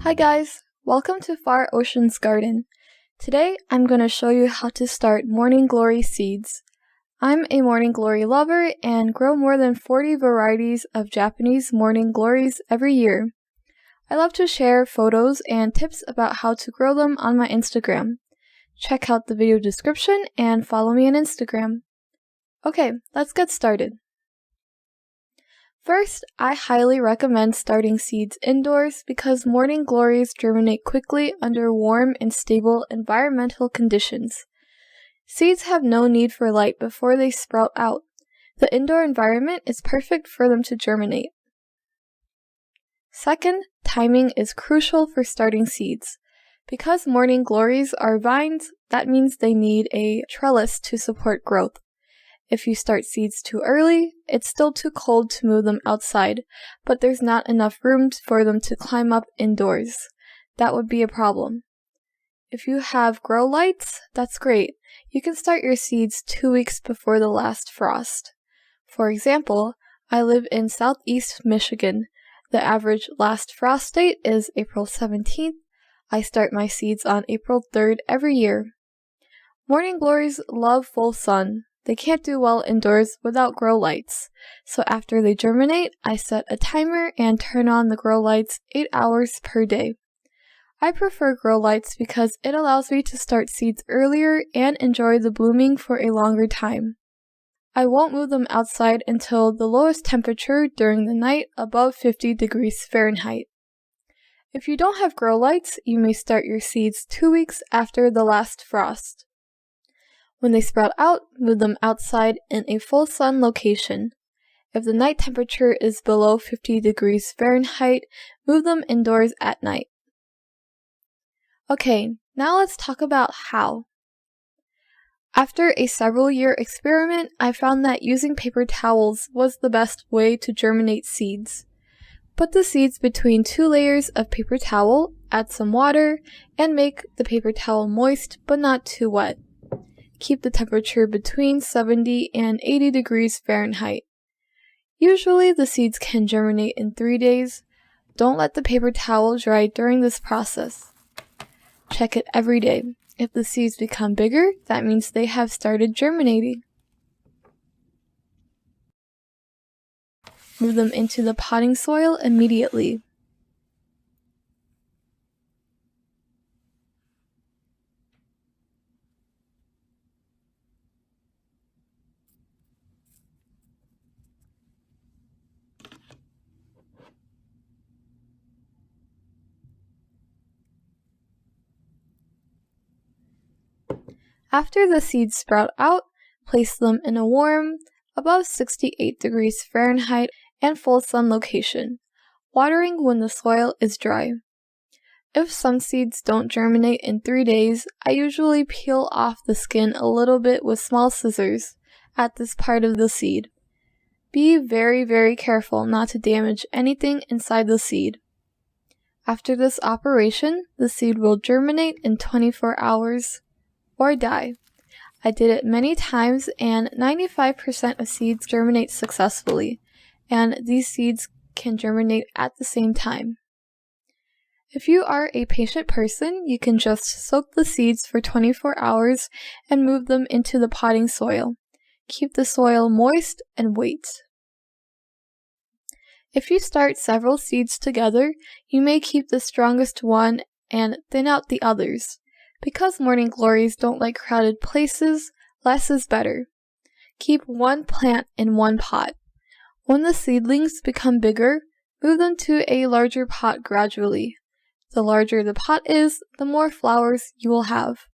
Hi guys, welcome to Farocean's garden. Today I'm going to show you how to start morning glory seeds. I'm a morning glory lover and grow more than 40 varieties of Japanese morning glories every year. I love to share photos and tips about how to grow them on my Instagram. Check out the video description and follow me on Instagram. Okay, let's get started. First, I highly recommend starting seeds indoors because morning glories germinate quickly under warm and stable environmental conditions. Seeds have no need for light before they sprout out. The indoor environment is perfect for them to germinate. Second, timing is crucial for starting seeds. Because morning glories are vines, that means they need a trellis to support growth. If you start seeds too early, it's still too cold to move them outside, but there's not enough room for them to climb up indoors. That would be a problem. If you have grow lights, that's great. You can start your seeds 2 weeks before the last frost. For example, I live in southeast Michigan. The average last frost date is April 17th. I start my seeds on April 3rd every year. Morning glories love full sun. They can't do well indoors without grow lights, so after they germinate, I set a timer and turn on the grow lights 8 hours per day. I prefer grow lights because it allows me to start seeds earlier and enjoy the blooming for a longer time. I won't move them outside until the lowest temperature during the night above 50 degrees Fahrenheit. If you don't have grow lights, you may start your seeds 2 weeks after the last frost. When they sprout out, move them outside in a full sun location. If the night temperature is below 50 degrees Fahrenheit, move them indoors at night. Okay, now let's talk about how. After a several-year experiment, I found that using paper towels was the best way to germinate seeds. Put the seeds between 2 layers of paper towel, add some water, and make the paper towel moist but not too wet. Keep the temperature between 70 and 80 degrees Fahrenheit. Usually the seeds can germinate in 3 days. Don't let the paper towel dry during this process. Check it every day. If the seeds become bigger, that means they have started germinating. Move them into the potting soil immediately. After the seeds sprout out, place them in a warm, above 68 degrees Fahrenheit and full sun location, watering when the soil is dry. If some seeds don't germinate in 3 days, I usually peel off the skin a little bit with small scissors at this part of the seed. Be very careful not to damage anything inside the seed. After this operation, the seed will germinate in 24 hours. Or die. I did it many times and 95% of seeds germinate successfully, and these seeds can germinate at the same time. If you are a patient person, you can just soak the seeds for 24 hours and move them into the potting soil. Keep the soil moist and wait. If you start several seeds together, you may keep the strongest one and thin out the others. Because morning glories don't like crowded places, less is better. Keep one plant in one pot. When the seedlings become bigger, move them to a larger pot gradually. The larger the pot is, the more flowers you will have.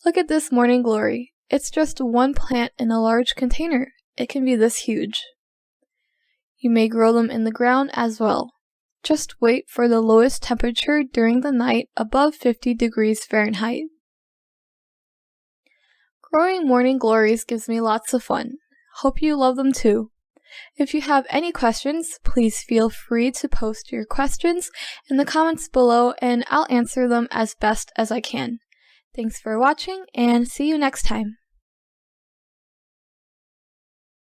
Look at this morning glory. It's just one plant in a large container. It can be this huge. You may grow them in the ground as well. Just wait for the lowest temperature during the night above 50 degrees Fahrenheit. Growing morning glories gives me lots of fun. Hope you love them too. If you have any questions, please feel free to post your questions in the comments below and I'll answer them as best as I can. Thanks for watching and see you next time.